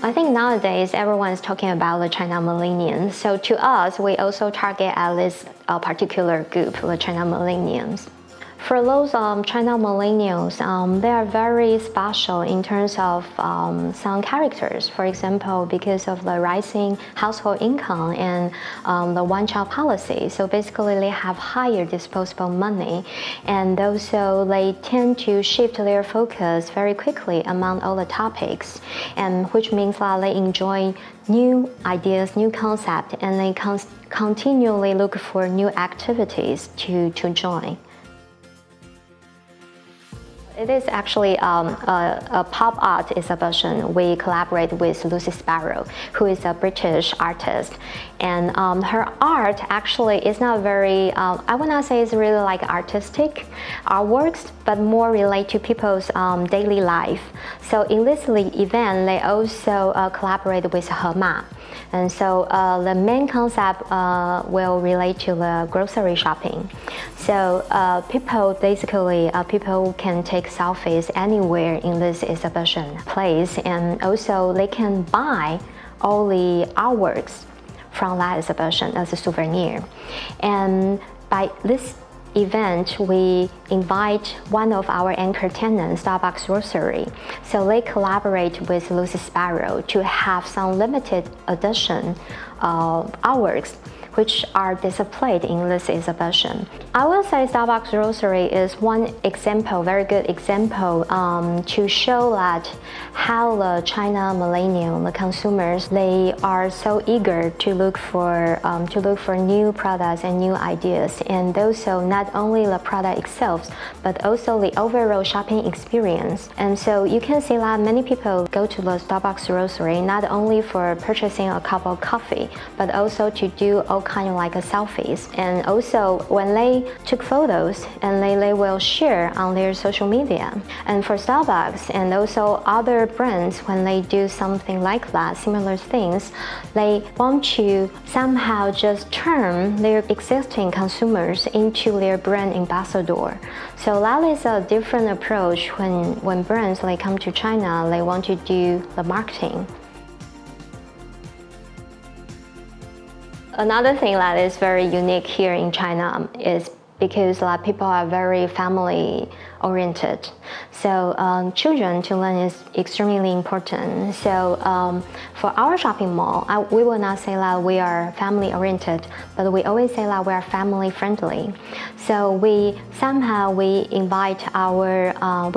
I think nowadays everyone is talking about the China millennials. So to us, we also target at least a particular group, the China millennials. For those China millennials, they are very special in terms of some characters. For example, because of the rising household income and the one-child policy. So basically, they have higher disposable money, and also they tend to shift their focus very quickly among all the topics, and which means that they enjoy new ideas, new concepts, and they continually look for new activities to join. It is actually a pop art exhibition. We collaborate with Lucy Sparrow, who is a British artist. And her art actually is not very, I would not say it's really like artistic artworks, but more relate to people's daily life. So in this event, they also collaborate with Haben. And so the main concept will relate to the grocery shopping. So people can take selfies anywhere in this exhibition place, and also they can buy all the artworks from that exhibition as a souvenir. And by this event, we invite one of our anchor tenants, Starbucks Grocery. So they collaborate with Lucy Sparrow to have some limited edition artworks which are displayed in this exhibition. I will say Starbucks Grocery is one example, very good example, to show that how the China millennial, the consumers, they are so eager to look for new products and new ideas, and also not only the product itself, but also the overall shopping experience. And so you can see that many people go to the Starbucks Grocery not only for purchasing a cup of coffee, but also to do all kind of like selfies. And also when they took photos, and they will share on their social media. And for Starbucks and also other brands, when they do something like that, similar things, they want to somehow just turn their existing consumers into their brand ambassador. So that is a different approach when brands like come to China, they want to do the marketing. Another thing that is very unique here in China is because people are very family oriented. So children to learn is extremely important. So for our shopping mall, we will not say that we are family oriented, but we always say that we are family friendly. So we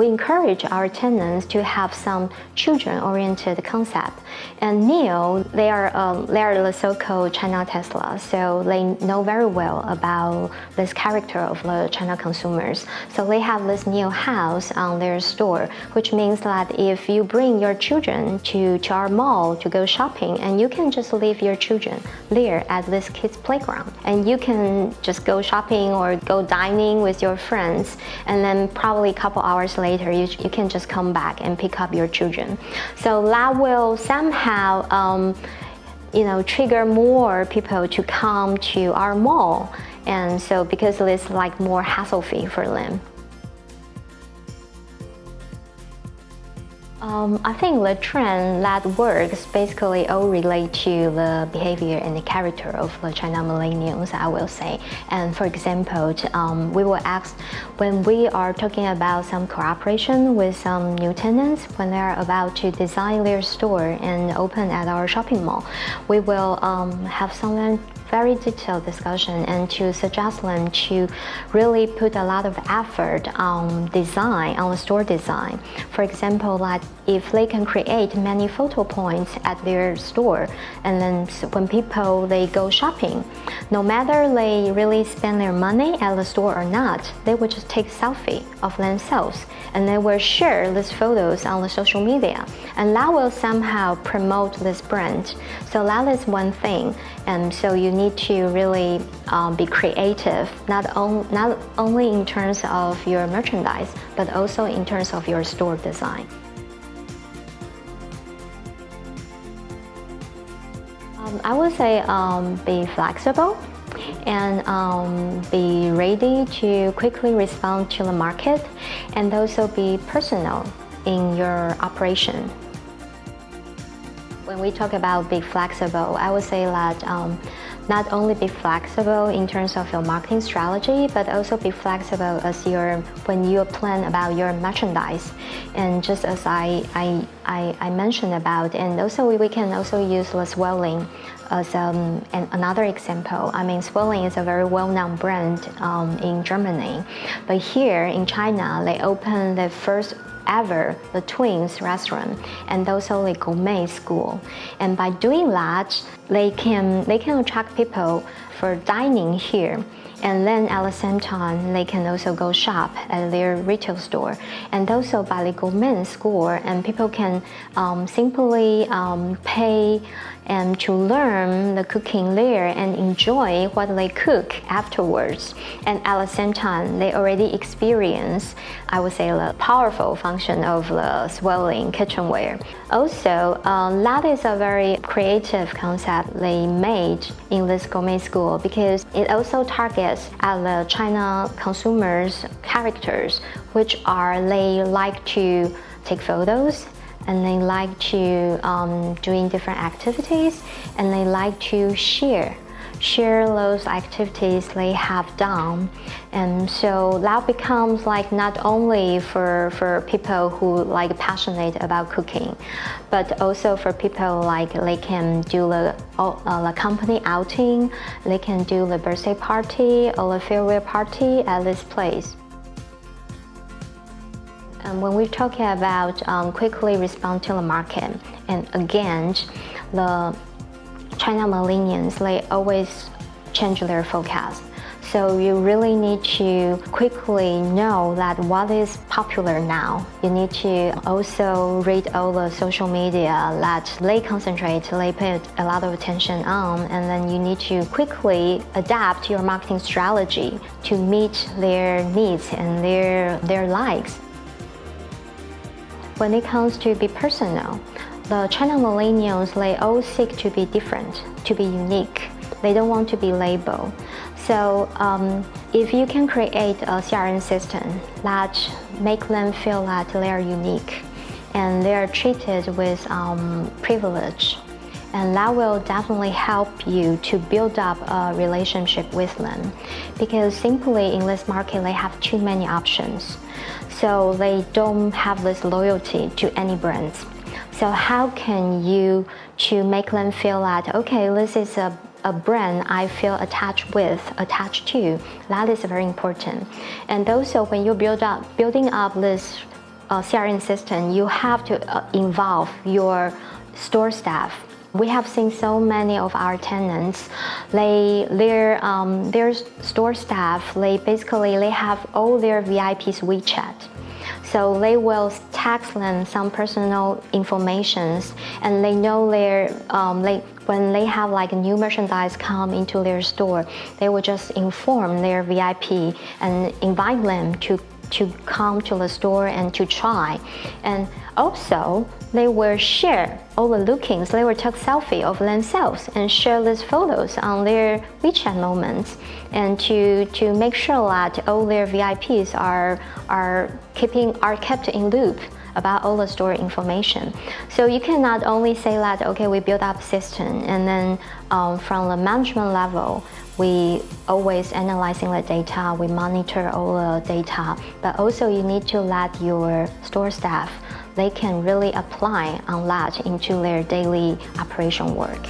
encourage our tenants to have some children oriented concept. And Neo, they are the so-called China Tesla. So they know very well about this character of the China consumers. So they have this Neo house on their store, which means that if you bring your children to our mall to go shopping, and you can just leave your children there at this kids playground, and you can just go shopping or go dining with your friends, and then probably a couple hours later you can just come back and pick up your children. So that will somehow trigger more people to come to our mall, and so because it's like more hassle-free for them. I think the trend that works basically all relate to the behavior and the character of the China millennials, I will say. And for example, we will ask when we are talking about some cooperation with some new tenants, when they are about to design their store and open at our shopping mall, we will have some very detailed discussion and to suggest them to really put a lot of effort on design, on the store design. For example, like if they can create many photo points at their store, and then when people they go shopping, no matter they really spend their money at the store or not, they will just take selfie of themselves and they will share these photos on the social media, and that will somehow promote this brand. So that is one thing, and so you need to really be creative, not only in terms of your merchandise, but also in terms of your store design. I would say be flexible and be ready to quickly respond to the market, and also be personal in your operation. When we talk about be flexible, I would say that not only be flexible in terms of your marketing strategy, but also be flexible as when you plan about your merchandise. And just as I mentioned about, and also we can also use the Swelling as another example. I mean, Swelling is a very well-known brand in Germany, but here in China, they opened the first ever the twins restaurant and also the gourmet school, and by doing that they can attract people for dining here, and then at the same time they can also go shop at their retail store, and also by the gourmet school, and people can simply pay and to learn the cooking there and enjoy what they cook afterwards. And at the same time, they already experience, I would say, the powerful function of the Swelling kitchenware. Also, that is a very creative concept they made in this gourmet school, because it also targets at the China consumers' characters, which are they like to take photos, and they like to doing different activities, and they like to share those activities they have done. And so that becomes like not only for people who like passionate about cooking, but also for people like they can do the company outing, they can do the birthday party or the farewell party at this place. When we're talking about quickly respond to the market, and again, the China millennials, they always change their forecast. So you really need to quickly know that what is popular now. You need to also read all the social media that they concentrate, they pay a lot of attention on, and then you need to quickly adapt your marketing strategy to meet their needs and their likes. When it comes to be personal, the China millennials, they all seek to be different, to be unique. They don't want to be labeled. So if you can create a CRM system that make them feel that they are unique and they are treated with privilege, and that will definitely help you to build up a relationship with them, because simply in this market they have too many options, so they don't have this loyalty to any brands. So how can you to make them feel that, okay, this is a brand I feel attached to? That is very important. And also when you building up this CRM system, you have to involve your store staff. We have seen so many of our tenants, their store staff, they have all their VIPs WeChat. So they will text them some personal informations, and they know when they have like a new merchandise come into their store, they will just inform their VIP and invite them to come to the store and to try. And also they will share all the lookings, they will take selfie of themselves and share these photos on their WeChat moments, and to make sure that all their VIPs are kept in loop about all the store information. So you can not only say that, okay, we build up a system, and then from the management level, we always analyzing the data, we monitor all the data, but also you need to let your store staff, they can really apply on that into their daily operation work.